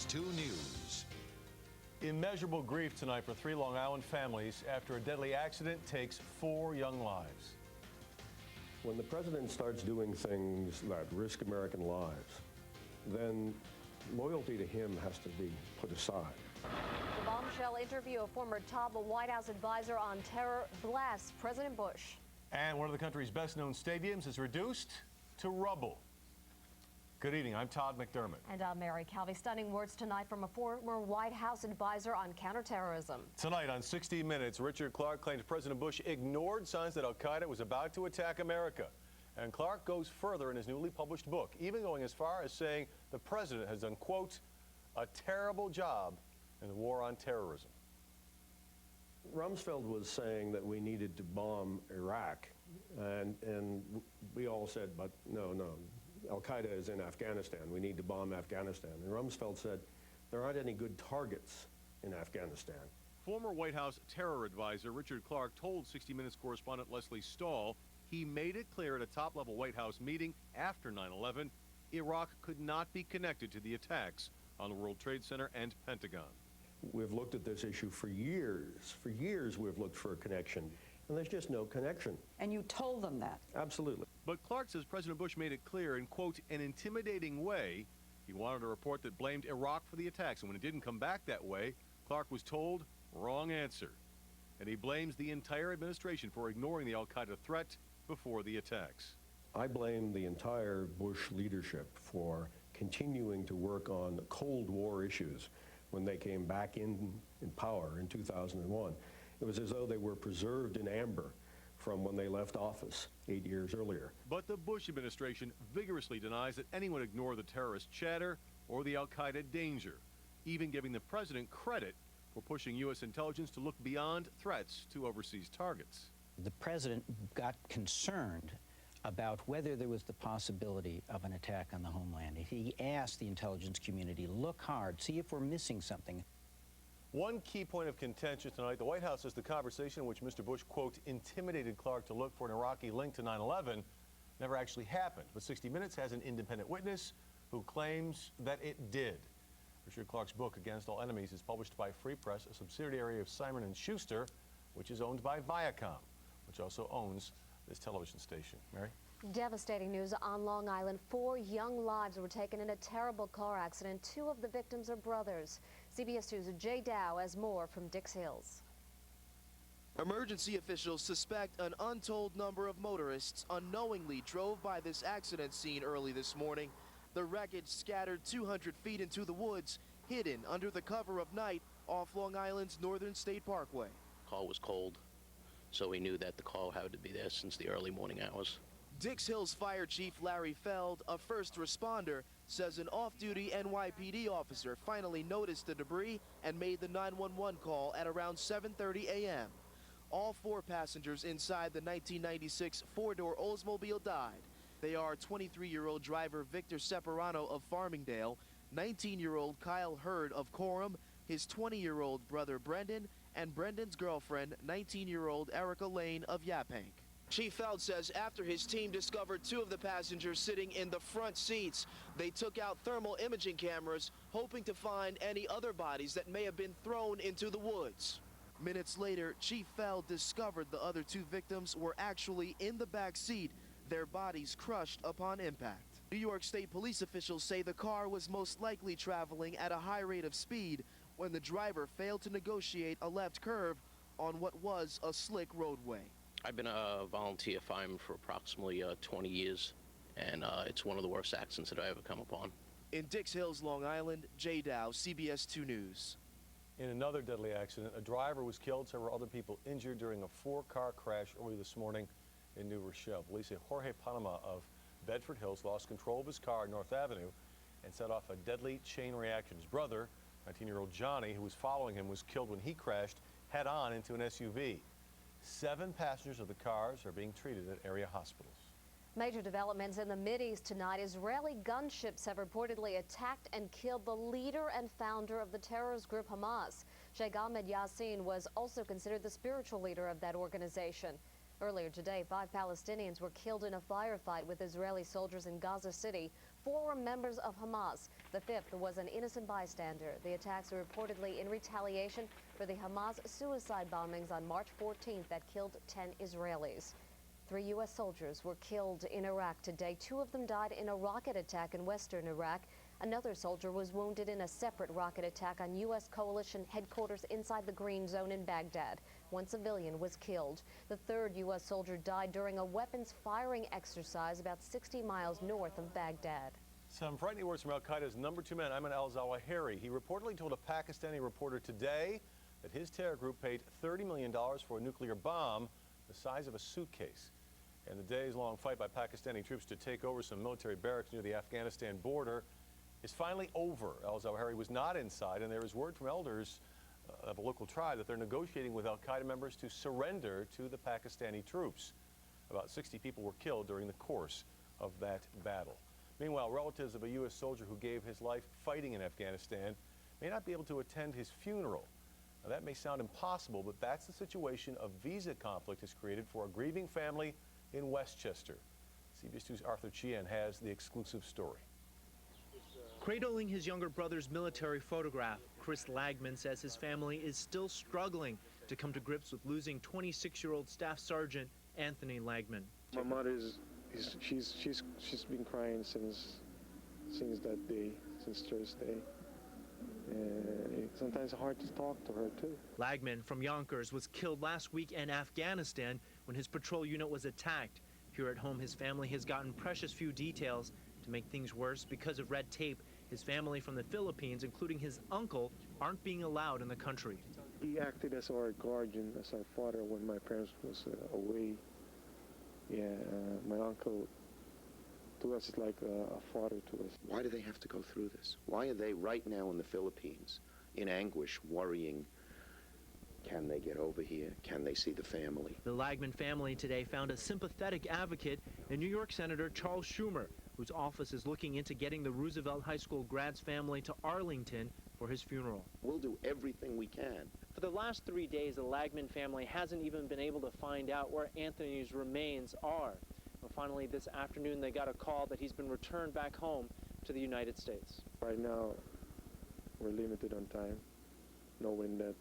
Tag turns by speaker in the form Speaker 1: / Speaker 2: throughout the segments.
Speaker 1: CBS 2 News.
Speaker 2: Immeasurable grief tonight for 3 Long Island families after a deadly accident takes 4 young lives.
Speaker 3: When the president starts doing things that risk American lives, then loyalty to him has to be put aside.
Speaker 4: The bombshell interview of former top White House advisor on terror blasts President Bush.
Speaker 2: And one of the country's best-known stadiums is reduced to rubble. Good evening, I'm Todd McDermott.
Speaker 4: And I'm Mary Calvi. Stunning words tonight from a former White House advisor on counterterrorism.
Speaker 2: Tonight on 60 Minutes, Richard Clarke claims President Bush ignored signs that al-Qaeda was about to attack America. And Clarke goes further in his newly published book, even going as far as saying the president has done, quote, a terrible job in the war on terrorism.
Speaker 3: Rumsfeld was saying that we needed to bomb Iraq, and we all said, but no, al-Qaeda is in Afghanistan. We need to bomb Afghanistan. And Rumsfeld said, there aren't any good targets in Afghanistan.
Speaker 2: Former White House terror advisor Richard Clarke told 60 Minutes correspondent Leslie Stahl he made it clear at a top-level White House meeting after 9/11, Iraq could not be connected to the attacks on the World Trade Center and Pentagon.
Speaker 3: We've looked at this issue for years. For years we've looked for a connection, and there's just no connection.
Speaker 5: And you told them that?
Speaker 3: Absolutely.
Speaker 2: But Clarke says President Bush made it clear in, quote, an intimidating way. He wanted a report that blamed Iraq for the attacks, and when it didn't come back that way, Clarke was told, wrong answer. And he blames the entire administration for ignoring the al-Qaeda threat before the attacks.
Speaker 3: I blame the entire Bush leadership for continuing to work on Cold War issues when they came back in power in 2001. It was as though they were preserved in amber from when they left office 8 years earlier.
Speaker 2: But the Bush administration vigorously denies that anyone ignored the terrorist chatter or the al-Qaeda danger, even giving the president credit for pushing U.S. intelligence to look beyond threats to overseas targets.
Speaker 6: The president got concerned about whether there was the possibility of an attack on the homeland. He asked the intelligence community, look hard, see if we're missing something.
Speaker 2: One key point of contention tonight, the White House says the conversation in which Mr. Bush, quote, intimidated Clarke to look for an Iraqi link to 9/11 never actually happened. But 60 Minutes has an independent witness who claims that it did. Richard Clarke's book, Against All Enemies, is published by Free Press, a subsidiary of Simon & Schuster, which is owned by Viacom, which also owns this television station. Mary?
Speaker 4: Devastating news on Long Island. 4 young lives were taken in a terrible car accident. 2 of the victims are brothers. CBS 2's Jay Dow has more from Dix Hills.
Speaker 7: Emergency officials suspect an untold number of motorists unknowingly drove by this accident scene early this morning. The wreckage scattered 200 feet into the woods, hidden under the cover of night off Long Island's Northern State Parkway.
Speaker 8: The car was cold, so we knew that the car had to be there since the early morning hours.
Speaker 7: Dix Hills Fire Chief Larry Feld, a first responder, says an off-duty NYPD officer finally noticed the debris and made the 911 call at around 7:30 a.m. All 4 passengers inside the 1996 4-door Oldsmobile died. They are 23-year-old driver Victor Separano of Farmingdale, 19-year-old Kyle Hurd of Coram, his 20-year-old brother Brendan, and Brendan's girlfriend, 19-year-old Erica Lane of Yaphank. Chief Feld says after his team discovered 2 of the passengers sitting in the front seats, they took out thermal imaging cameras, hoping to find any other bodies that may have been thrown into the woods. Minutes later, Chief Feld discovered the other 2 victims were actually in the back seat, their bodies crushed upon impact. New York State police officials say the car was most likely traveling at a high rate of speed when the driver failed to negotiate a left curve on what was a slick roadway.
Speaker 8: I've been a volunteer fireman for approximately 20 years, and it's one of the worst accidents that I ever come upon.
Speaker 7: In Dix Hills, Long Island, Jay Dow, CBS 2 News.
Speaker 2: In another deadly accident, a driver was killed, several other people injured during a 4-car crash early this morning in New Rochelle. Police say Jorge Panama of Bedford Hills lost control of his car on North Avenue and set off a deadly chain reaction. His brother, 19-year-old Johnny, who was following him, was killed when he crashed head-on into an SUV. 7 passengers of the cars are being treated at area hospitals.
Speaker 4: Major developments in the Mideast tonight. Israeli gunships have reportedly attacked and killed the leader and founder of the terrorist group Hamas. Sheikh Ahmed Yassin was also considered the spiritual leader of that organization. Earlier today, 5 Palestinians were killed in a firefight with Israeli soldiers in Gaza City. 4 were members of Hamas. The 5th was an innocent bystander. The attacks are reportedly in retaliation for the Hamas suicide bombings on March 14th that killed 10 Israelis. 3 U.S. soldiers were killed in Iraq today. 2 of them died in a rocket attack in western Iraq. Another soldier was wounded in a separate rocket attack on U.S. coalition headquarters inside the Green Zone in Baghdad. 1 civilian was killed. The 3rd U.S. soldier died during a weapons firing exercise about 60 miles north of Baghdad.
Speaker 2: Some frightening words from al-Qaeda's number 2 man, Ayman al-Zawahiri. He reportedly told a Pakistani reporter today that his terror group paid $30 million for a nuclear bomb the size of a suitcase. And the days-long fight by Pakistani troops to take over some military barracks near the Afghanistan border is finally over. Al-Zawahiri was not inside, and there is word from elders of a local tribe that they're negotiating with al-Qaeda members to surrender to the Pakistani troops. About 60 people were killed during the course of that battle. Meanwhile, relatives of a U.S. soldier who gave his life fighting in Afghanistan may not be able to attend his funeral. Now, that may sound impossible, but that's the situation a visa conflict has created for a grieving family in Westchester. CBS 2's Arthur Chien has the exclusive story.
Speaker 1: Cradling his younger brother's military photograph, Chris Lagman says his family is still struggling to come to grips with losing 26-year-old Staff Sergeant Anthony Lagman.
Speaker 5: My mother she's been crying since that day, since Thursday. Sometimes it's hard to talk to her too.
Speaker 1: Lagman from Yonkers was killed last week in Afghanistan when his patrol unit was attacked. Here at home, his family has gotten precious few details. To make things worse, because of red tape, his family from the Philippines, including his uncle, aren't being allowed in the country.
Speaker 5: He acted as our guardian, as our father when my parents was away. Yeah, my uncle to us is like a father to us.
Speaker 9: Why do they have to go through this? Why are they right now in the Philippines in anguish, worrying, can they get over here? Can they see the family?
Speaker 1: The Lagman family today found a sympathetic advocate in New York Senator Charles Schumer, whose office is looking into getting the Roosevelt High School grad's family to Arlington for his funeral.
Speaker 9: We'll do everything we can.
Speaker 1: For the last 3 days, the Lagman family hasn't even been able to find out where Anthony's remains are. Well, finally, this afternoon, they got a call that he's been returned back home to the United States.
Speaker 5: Right now, we're limited on time, knowing that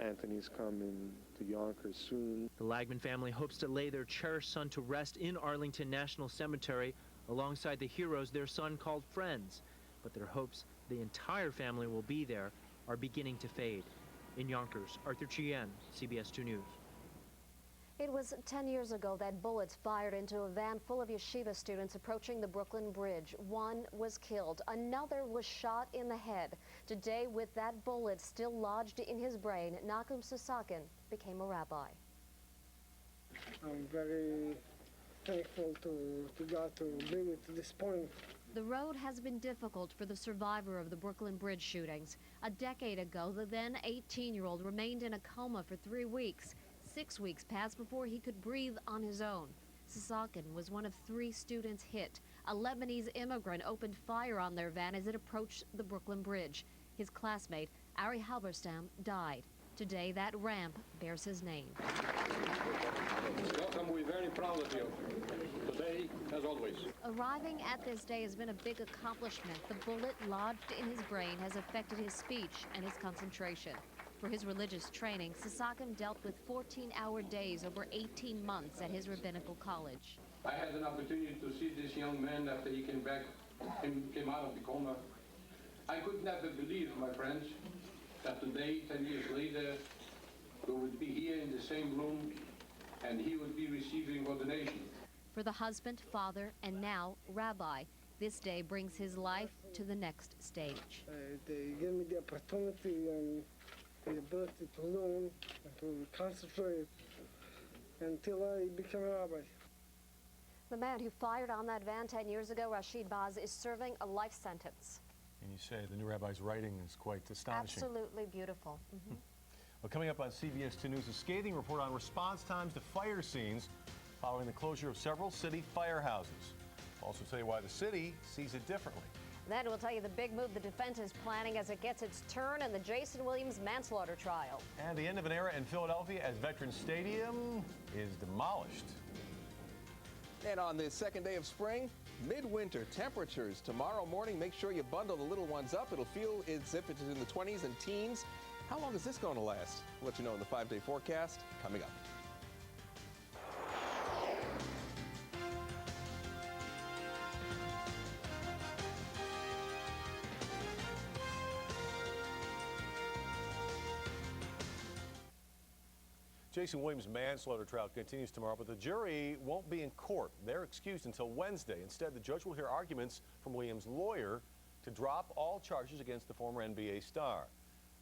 Speaker 5: Anthony's coming to Yonkers soon.
Speaker 1: The Lagman family hopes to lay their cherished son to rest in Arlington National Cemetery alongside the heroes their son called friends. But their hopes the entire family will be there are beginning to fade. In Yonkers, Arthur Chien, CBS 2 News.
Speaker 4: It was 10 years ago that bullets fired into a van full of yeshiva students approaching the Brooklyn Bridge. 1 was killed. Another was shot in the head. Today, with that bullet still lodged in his brain, Nachum Susakin became a rabbi.
Speaker 10: I'm very thankful to God to bring it to this point.
Speaker 4: The road has been difficult for the survivor of the Brooklyn Bridge shootings. A decade ago, the then 18-year-old remained in a coma for 3 weeks. 6 weeks passed before he could breathe on his own. Susakin was one of 3 students hit. A Lebanese immigrant opened fire on their van as it approached the Brooklyn Bridge. His classmate, Ari Halberstam, died. Today, that ramp bears his name.
Speaker 11: Welcome, we're very proud of you. Today, as always.
Speaker 4: Arriving at this day has been a big accomplishment. The bullet lodged in his brain has affected his speech and his concentration. For his religious training, Susakin dealt with 14-hour days over 18 months at his rabbinical college.
Speaker 11: I had an opportunity to see this young man after he came out of the coma. I could never believe, my friends, that today, 10 years later, we would be here in the same room and he would be receiving ordination.
Speaker 4: For the husband, father, and now rabbi, this day brings his life to the next stage.
Speaker 10: They gave me the opportunity and the ability to learn and to concentrate until I become a rabbi.
Speaker 4: The man who fired on that van 10 years ago, Rashid Baz, is serving a life sentence.
Speaker 2: And you say the new rabbi's writing is quite astonishing.
Speaker 4: Absolutely beautiful.
Speaker 2: Well, coming up on CBS 2 News, a scathing report on response times to fire scenes following the closure of several city firehouses. We'll also tell you why the city sees it differently.
Speaker 4: Then we'll tell you the big move the defense is planning as it gets its turn in the Jason Williams manslaughter trial.
Speaker 2: And the end of an era in Philadelphia as Veterans Stadium is demolished.
Speaker 12: And on the second day of spring, midwinter temperatures tomorrow morning. Make sure you bundle the little ones up. It'll feel as if it's in the 20s and teens. How long is this going to last? We'll let you know in the 5-day forecast coming up.
Speaker 2: Jason Williams' manslaughter trial continues tomorrow, but the jury won't be in court. They're excused until Wednesday. Instead, the judge will hear arguments from Williams' lawyer to drop all charges against the former NBA star.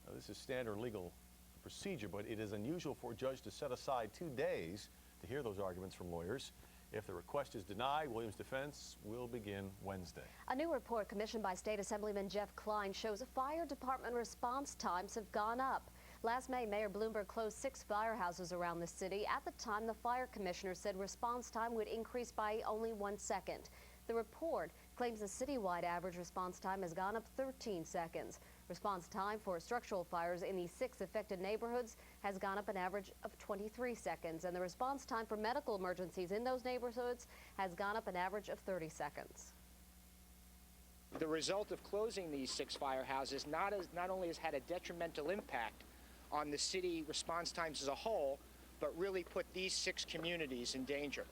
Speaker 2: Now, this is standard legal procedure, but it is unusual for a judge to set aside 2 days to hear those arguments from lawyers. If the request is denied, Williams' defense will begin Wednesday.
Speaker 4: A new report commissioned by State Assemblyman Jeff Klein shows fire department response times have gone up. Last May, Mayor Bloomberg closed 6 firehouses around the city. At the time, the fire commissioner said response time would increase by only 1 second. The report claims the citywide average response time has gone up 13 seconds. Response time for structural fires in the 6 affected neighborhoods has gone up an average of 23 seconds, and the response time for medical emergencies in those neighborhoods has gone up an average of 30 seconds.
Speaker 13: The result of closing these 6 firehouses not only has had a detrimental impact on the city response times as a whole, but really put these 6 communities in danger.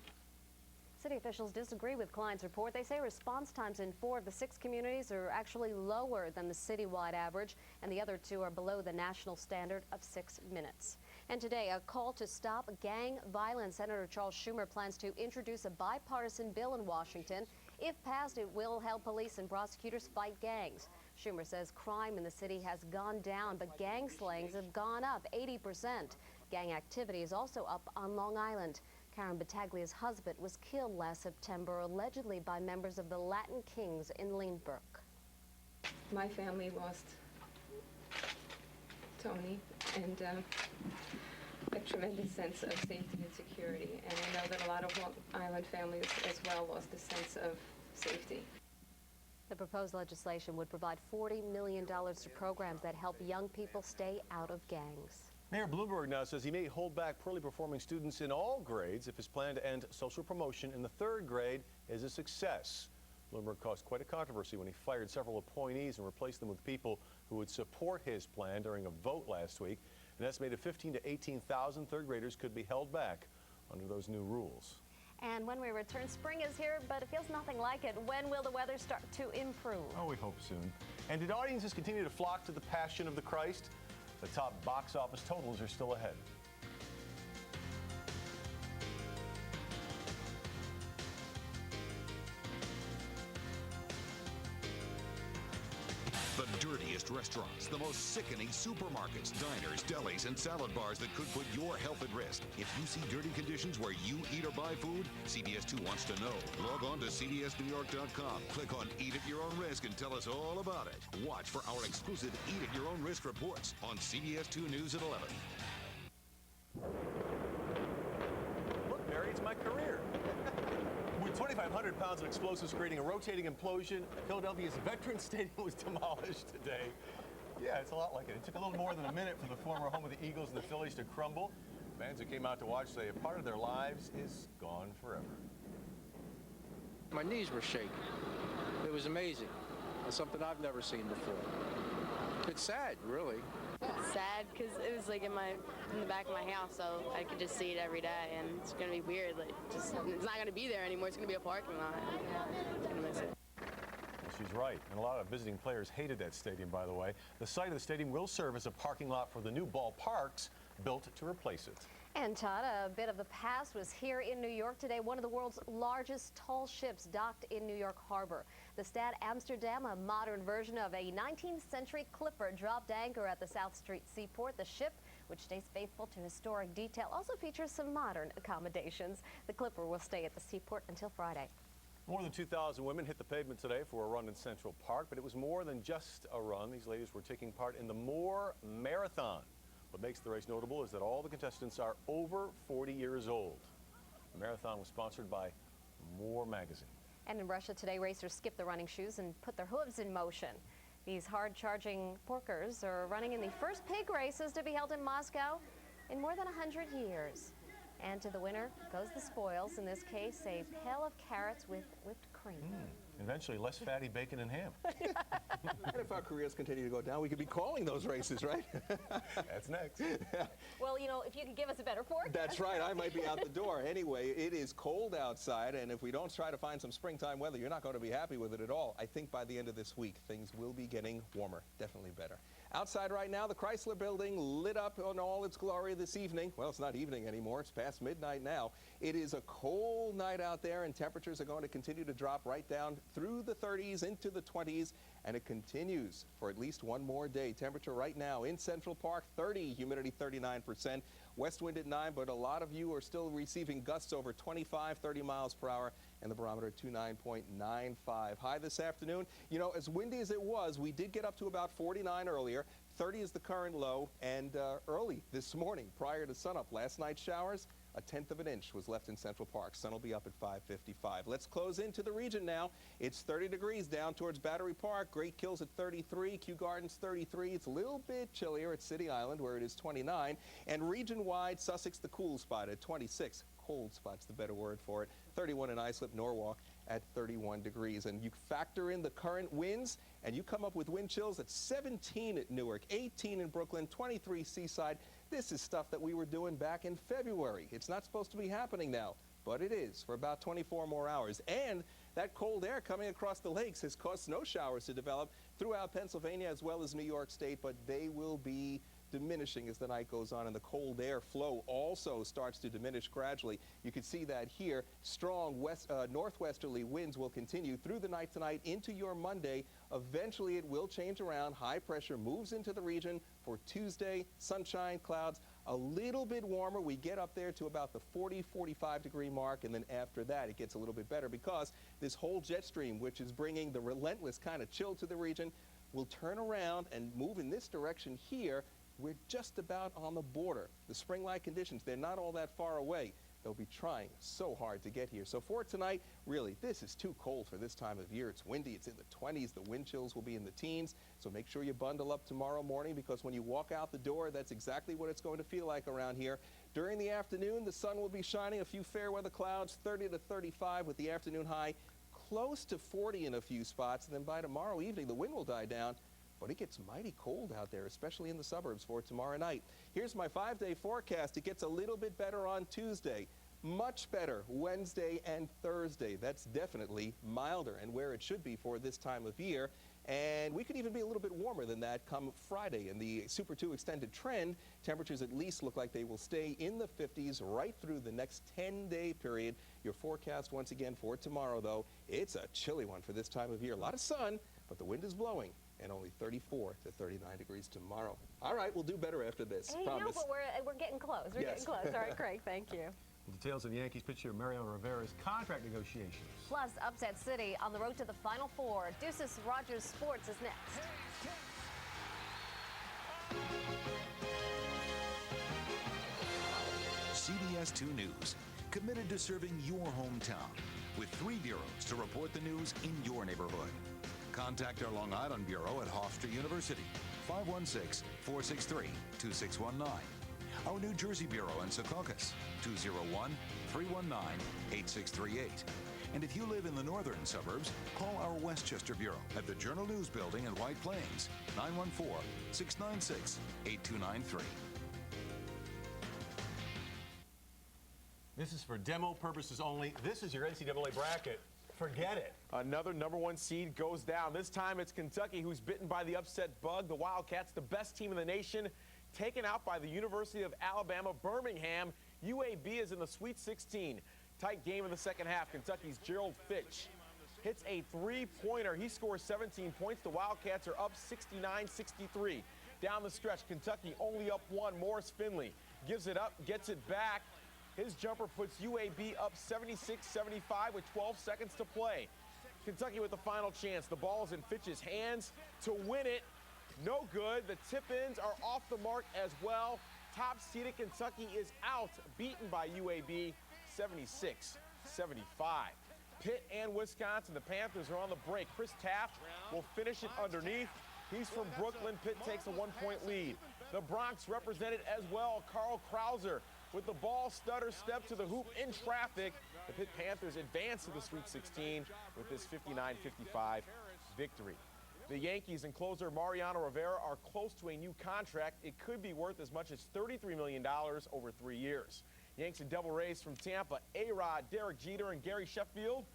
Speaker 4: City officials disagree with Klein's report. They say response times in 4 of the 6 communities are actually lower than the citywide average, and the other 2 are below the national standard of 6 minutes. And today, a call to stop gang violence. Senator Charles Schumer plans to introduce a bipartisan bill in Washington. If passed, it will help police and prosecutors fight gangs. Schumer says crime in the city has gone down, but gang slayings have gone up 80%. Gang activity is also up on Long Island. Karen Battaglia's husband was killed last September, allegedly by members of the Latin Kings in Leanbrook.
Speaker 14: My family lost Tony, and a tremendous sense of safety and security. And I know that a lot of Long Island families as well lost a sense of safety.
Speaker 4: The proposed legislation would provide $40 million to programs that help young people stay out of gangs.
Speaker 2: Mayor Bloomberg now says he may hold back poorly performing students in all grades if his plan to end social promotion in the 3rd grade is a success. Bloomberg caused quite a controversy when he fired several appointees and replaced them with people who would support his plan during a vote last week. An estimated 15,000 to 18,000 3rd graders could be held back under those new rules.
Speaker 4: And when we return, spring is here, but it feels nothing like it. When will the weather start to improve?
Speaker 2: Oh, we hope soon. And did audiences continue to flock to The Passion of the Christ? The top box office totals are still ahead.
Speaker 15: The dirtiest restaurants, the most sickening supermarkets, diners, delis, and salad bars that could put your health at risk. If you see dirty conditions where you eat or buy food, CBS 2 wants to know. Log on to CBSNewYork.com. Click on Eat at Your Own Risk and tell us all about it. Watch for our exclusive Eat at Your Own Risk reports on CBS 2 News at 11.
Speaker 2: Look, Barry, it's my career. With 2,500 pounds of explosives creating a rotating implosion, Philadelphia's Veterans Stadium was demolished today. Yeah, it's a lot like it. It took a little more than a minute for the former home of the Eagles and the Phillies to crumble. Fans who came out to watch say a part of their lives is gone forever.
Speaker 16: My knees were shaking. It was amazing. It's something I've never seen before. It's sad, really.
Speaker 17: Sad because it was like in the back of my house, so I could just see it every day, and it's gonna be weird. Like, it's not gonna be there anymore. It's gonna be a parking lot. It's gonna miss it.
Speaker 2: She's right, and a lot of visiting players hated that stadium, by the way. The site of the stadium will serve as a parking lot for the new ballparks built to replace it.
Speaker 4: And Todd, a bit of the past was here in New York today. One of the world's largest tall ships docked in New York Harbor. The Stad Amsterdam, a modern version of a 19th century clipper, dropped anchor at the South Street Seaport. The ship, which stays faithful to historic detail, also features some modern accommodations. The clipper will stay at the seaport until Friday.
Speaker 2: More than 2,000 women hit the pavement today for a run in Central Park, but it was more than just a run. These ladies were taking part in the More Marathon. What makes the race notable is that all the contestants are over 40 years old. The marathon was sponsored by More Magazine.
Speaker 4: And in Russia today, racers skip the running shoes and put their hooves in motion. These hard-charging porkers are running in the first pig races to be held in Moscow in more than 100 years. And to the winner goes the spoils, in this case, a pail of carrots with whipped cream.
Speaker 2: Eventually, less fatty bacon and ham.
Speaker 12: And if our careers continue to go down, we could be calling those races, right?
Speaker 2: That's next.
Speaker 4: Well, you know, if you could give us a better forecast.
Speaker 12: That's right. I might be out the door. Anyway, it is cold outside, and if we don't try to find some springtime weather, you're not going to be happy with it at all. I think by the end of this week, things will be getting warmer. Definitely better. Outside right now, the Chrysler Building lit up in all its glory this evening. Well, it's not evening anymore. It's past midnight now. It is a cold night out there, and temperatures are going to continue to drop right down through the 30s into the 20s, and it continues for at least one more day. Temperature right now in Central Park, 30, humidity 39%, west wind at 9, but a lot of you are still receiving gusts over 25, 30 miles per hour, and the barometer 29.95. High this afternoon. You know, as windy as it was, we did get up to about 49 earlier. 30 is the current low, and early this morning, prior to sunup, last night's showers, 1/10 of an inch was left in Central Park. Sun will be up at 5:55. Let's close into the region now. It's 30 degrees down towards Battery Park. Great Kills at 33. Kew Gardens 33. It's a little bit chillier at City Island, where it is 29. And region-wide, Sussex the cool spot at 26. Cold spot's the better word for it. 31 in Islip, Norwalk at 31 degrees. And you factor in the current winds, and you come up with wind chills at 17 at Newark, 18 in Brooklyn, 23 Seaside. This is stuff that we were doing back in February. It's not supposed to be happening now, but it is for about 24 more hours. And that cold air coming across the lakes has caused snow showers to develop throughout Pennsylvania as well as New York State, but they will be diminishing as the night goes on, and the cold air flow also starts to diminish gradually. You can see that here. Strong northwesterly winds will continue through the night tonight into your Monday. Eventually it will change around. High pressure moves into the region for Tuesday. Sunshine, clouds, a little bit warmer. We get up there to about the 40, 45 degree mark, and then after that it gets a little bit better because this whole jet stream, which is bringing the relentless kind of chill to the region, will turn around and move in this direction here. We're just about on the border. The spring-like conditions, they're not all that far away. They'll be trying so hard to get here. So for tonight, really, this is too cold for this time of year. It's windy. It's in the 20s. The wind chills will be in the teens. So make sure you bundle up tomorrow morning, because when you walk out the door, that's exactly what it's going to feel like around here. During the afternoon, the sun will be shining. A few fair weather clouds, 30 to 35 with the afternoon high close to 40 in a few spots. And then by tomorrow evening, the wind will die down. But it gets mighty cold out there, especially in the suburbs for tomorrow night. Here's my 5-day forecast. It gets a little bit better on Tuesday. Much better Wednesday and Thursday. That's definitely milder and where it should be for this time of year. And we could even be a little bit warmer than that come Friday. In the Super 2 extended trend, temperatures at least look like they will stay in the 50s right through the next 10-day period. Your forecast once again for tomorrow, though, it's a chilly one for this time of year. A lot of sun, but the wind is blowing. And only 34 to 39 degrees tomorrow. All right, we'll do better after this.
Speaker 4: Hey,
Speaker 12: promise.
Speaker 4: no, but we're getting close. We're getting close. All right, Craig, thank you.
Speaker 2: Details of the Yankees pitcher Mariano Rivera's contract negotiations.
Speaker 4: Plus, Upset City on the road to the Final Four. Deuces Rogers Sports is next.
Speaker 15: CBS 2 News, committed to serving your hometown with 3 bureaus to report the news in your neighborhood. Contact our Long Island Bureau at Hofstra University, 516-463-2619. Our New Jersey Bureau in Secaucus, 201-319-8638. And if you live in the northern suburbs, call our Westchester Bureau at the Journal News Building in White Plains, 914-696-8293.
Speaker 2: This is for demo purposes only. This is your NCAA bracket. Forget it.
Speaker 18: Another #1 seed goes down. This time it's Kentucky who's bitten by the upset bug. The Wildcats, the best team in the nation, taken out by the University of Alabama, Birmingham. UAB is in the Sweet 16. Tight game in the second half. Kentucky's Gerald Fitch hits a 3-pointer. He scores 17 points. The Wildcats are up 69-63. Down the stretch, Kentucky only up 1. Morris Finley gives it up, gets it back. His jumper puts UAB up 76-75 with 12 seconds to play. Kentucky with the final chance. The ball's in Fitch's hands to win it. No good. The tip-ins are off the mark as well. Top-seeded Kentucky is out, beaten by UAB 76-75. Pitt and Wisconsin. The Panthers are on the break. Chris Taft will finish it underneath. He's from Brooklyn. Pitt takes a 1-point lead. The Bronx represented as well. Carl Krauser with the ball, stutter step to the hoop in traffic. The Pitt Panthers advance to the Sweet 16 with this 59-55 victory. The Yankees and closer Mariano Rivera are close to a new contract. It could be worth as much as $33 million over 3 years. Yanks and Devil Rays from Tampa, A-Rod, Derek Jeter, and Gary Sheffield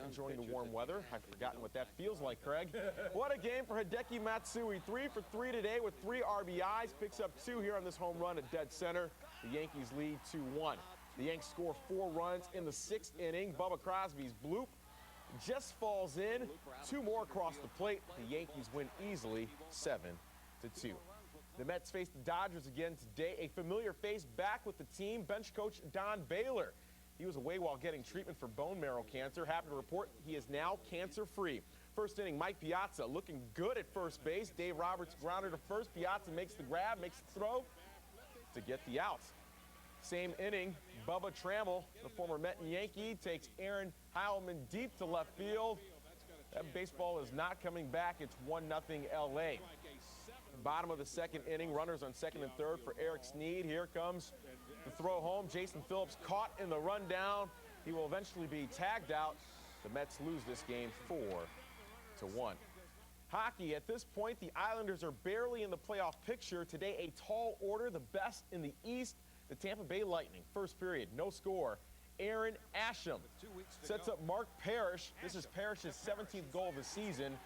Speaker 18: enjoying the warm weather. I've forgotten what that feels like, Craig. What a game for Hideki Matsui. 3 for 3 today with 3 RBIs. Picks up 2 here on this home run at dead center. The Yankees lead 2-1. The Yanks score 4 runs in the 6th inning. Bubba Crosby's bloop just falls in. 2 more across the plate. The Yankees win easily, 7-2. The Mets face the Dodgers again today. A familiar face back with the team, bench coach Don Baylor. He was away while getting treatment for bone marrow cancer. Happy to report he is now cancer-free. First inning, Mike Piazza looking good at first base. Dave Roberts grounded to first. Piazza makes the grab, makes the throw to get the out. Same inning, Bubba Trammell, the former Met and Yankee, takes Aaron Heilman deep to left field. That baseball is not coming back. It's 1-0 L.A. Bottom of the 2nd inning, runners on 2nd and 3rd for Eric Snead. Here comes the throw home. Jason Phillips caught in the rundown. He will eventually be tagged out. The Mets lose this game 4-1. Hockey, at this point, the Islanders are barely in the playoff picture. Today, a tall order, the best in the East. The Tampa Bay Lightning, first period, no score. Aaron Asham sets up Mark Parrish. This is Parrish's 17th goal of the season.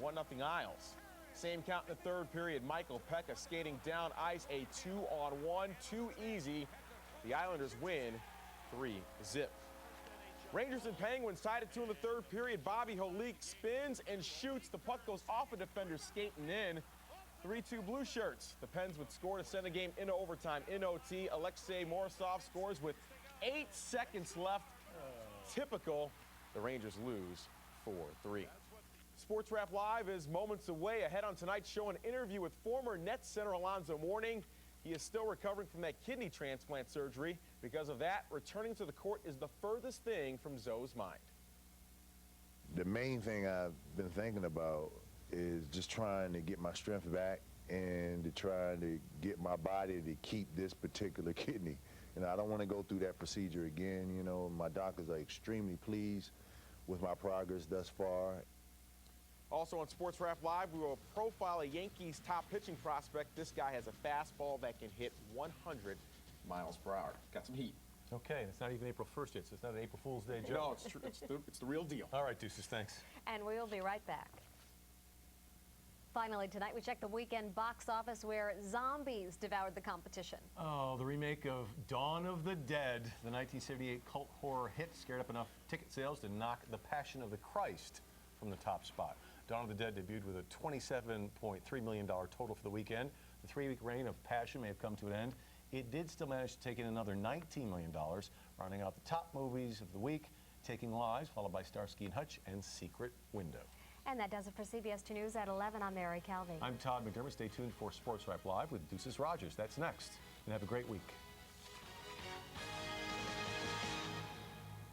Speaker 18: 1-0 Isles. Same count in the 3rd period. Michael Pekka skating down ice, a 2-on-1, too easy. The Islanders win 3-0. Rangers and Penguins tied at 2 in the 3rd period. Bobby Holik spins and shoots. The puck goes off a defender skating in. 3-2 Blue Shirts. The Pens would score to send the game into overtime. In OT, Alexei Morozov scores with 8 seconds left. Typical. The Rangers lose 4-3. Sports Wrap Live is moments away. Ahead on tonight's show, an interview with former Nets center Alonzo Mourning. He is still recovering from that kidney transplant surgery. Because of that, returning to the court is the furthest thing from Zoe's mind.
Speaker 19: The main thing I've been thinking about is just trying to get my strength back and to try to get my body to keep this particular kidney. You know, I don't want to go through that procedure again. You know, my doctors are extremely pleased with my progress thus far.
Speaker 18: Also on Sports Wrap Live, we will profile a Yankees top pitching prospect. This guy has a fastball that can hit 100 miles per hour. Got some heat.
Speaker 2: Okay, it's not even April 1st yet, so it's not an April Fool's Day joke.
Speaker 18: No, it's true. It's the real deal.
Speaker 2: All right, Deuces, thanks.
Speaker 4: And we'll be right back. Finally, tonight we check the weekend box office where zombies devoured the competition.
Speaker 2: Oh, the remake of Dawn of the Dead, the 1978 cult horror hit, scared up enough ticket sales to knock The Passion of the Christ from the top spot. Dawn of the Dead debuted with a $27.3 million total for the weekend. The 3-week reign of Passion may have come to an end. It did still manage to take in another $19 million, rounding out the top movies of the week, Taking Lives, followed by Starsky and Hutch and Secret Window.
Speaker 4: And that does it for CBS 2 News at 11. I'm Mary Calvi.
Speaker 2: I'm Todd McDermott. Stay tuned for Sports Wrap Live with Deuces Rogers. That's next. And have a great week.